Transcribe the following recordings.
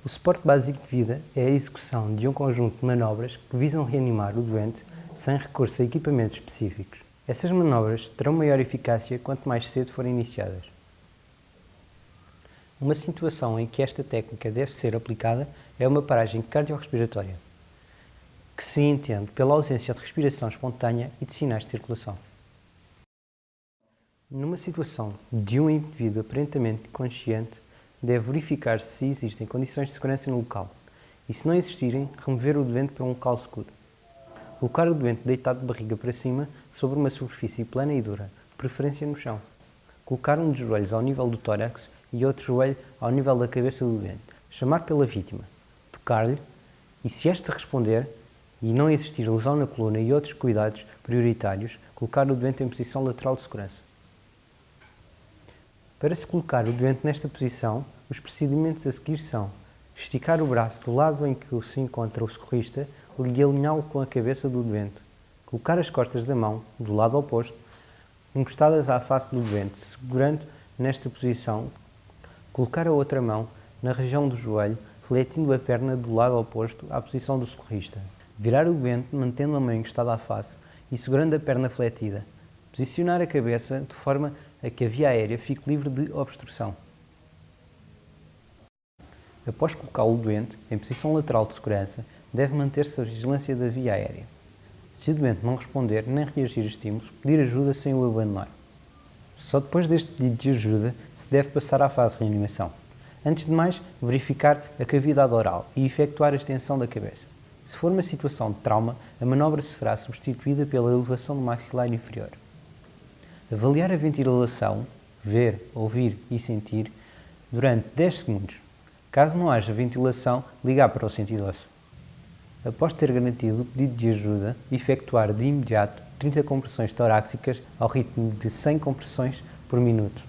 O suporte básico de vida é a execução de um conjunto de manobras que visam reanimar o doente sem recurso a equipamentos específicos. Essas manobras terão maior eficácia quanto mais cedo forem iniciadas. Uma situação em que esta técnica deve ser aplicada é uma paragem cardiorrespiratória, que se entende pela ausência de respiração espontânea e de sinais de circulação. Numa situação de um indivíduo aparentemente consciente, deve verificar se existem condições de segurança no local e, se não existirem, remover o doente para um local seguro. Colocar o doente deitado de barriga para cima sobre uma superfície plana e dura, de preferência no chão. Colocar um dos joelhos ao nível do tórax e outro joelho ao nível da cabeça do doente. Chamar pela vítima, tocar-lhe e, se esta responder e não existir lesão na coluna e outros cuidados prioritários, colocar o doente em posição lateral de segurança. Para se colocar o doente nesta posição, os procedimentos a seguir são: esticar o braço do lado em que se encontra o socorrista e alinhá-lo com a cabeça do doente. Colocar as costas da mão, do lado oposto, encostadas à face do doente, segurando nesta posição. Colocar a outra mão na região do joelho, fletindo a perna do lado oposto à posição do socorrista. Virar o doente, mantendo a mão encostada à face e segurando a perna fletida. Posicionar a cabeça de forma a que a via aérea fique livre de obstrução. Após colocar o doente em posição lateral de segurança, deve manter-se a vigilância da via aérea. Se o doente não responder nem reagir a estímulos, pedir ajuda sem o abandonar. Só depois deste pedido de ajuda se deve passar à fase de reanimação. Antes de mais, verificar a cavidade oral e efetuar a extensão da cabeça. Se for uma situação de trauma, a manobra será substituída pela elevação do maxilar inferior. Avaliar a ventilação, ver, ouvir e sentir durante 10 segundos. Caso não haja ventilação, ligar para o 112. Após ter garantido o pedido de ajuda, efetuar de imediato 30 compressões torácicas ao ritmo de 100 compressões por minuto.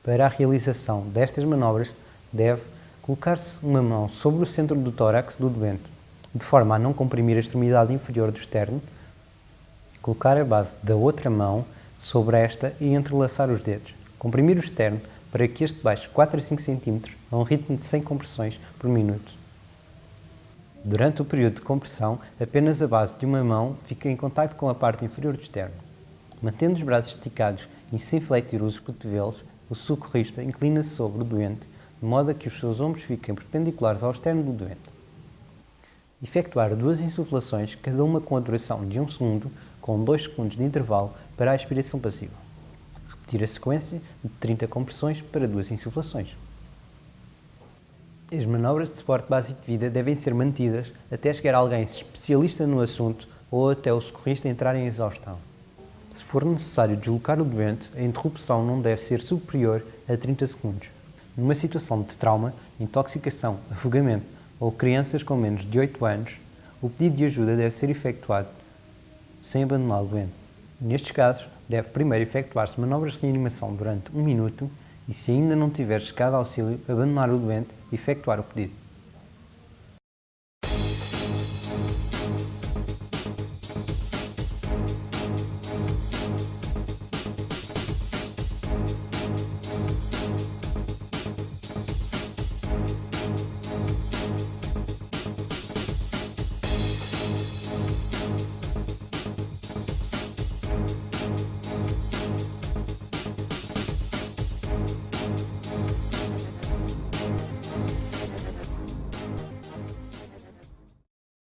Para a realização destas manobras, deve colocar-se uma mão sobre o centro do tórax do doente, de forma a não comprimir a extremidade inferior do externo, colocar a base da outra mão sobre esta e entrelaçar os dedos. Comprimir o externo para que este baixe 4 a 5 cm a um ritmo de 100 compressões por minuto. Durante o período de compressão, apenas a base de uma mão fica em contacto com a parte inferior do externo. Mantendo os braços esticados e sem fletir os cotovelos, o socorrista inclina-se sobre o doente, de modo a que os seus ombros fiquem perpendiculares ao externo do doente. Efetuar 2 insuflações, cada uma com a duração de 1 segundo, com 2 segundos de intervalo para a expiração passiva. Repetir a sequência de 30 compressões para 2 insuflações. As manobras de suporte básico de vida devem ser mantidas até chegar alguém especialista no assunto ou até o socorrista entrar em exaustão. Se for necessário deslocar o doente, a interrupção não deve ser superior a 30 segundos. Numa situação de trauma, intoxicação, afogamento ou crianças com menos de 8 anos, o pedido de ajuda deve ser efetuado sem abandonar o doente. Nestes casos, deve primeiro efetuar-se manobras de reanimação durante 1 minuto e, se ainda não tiver chegado auxílio, abandonar o doente e efetuar o pedido.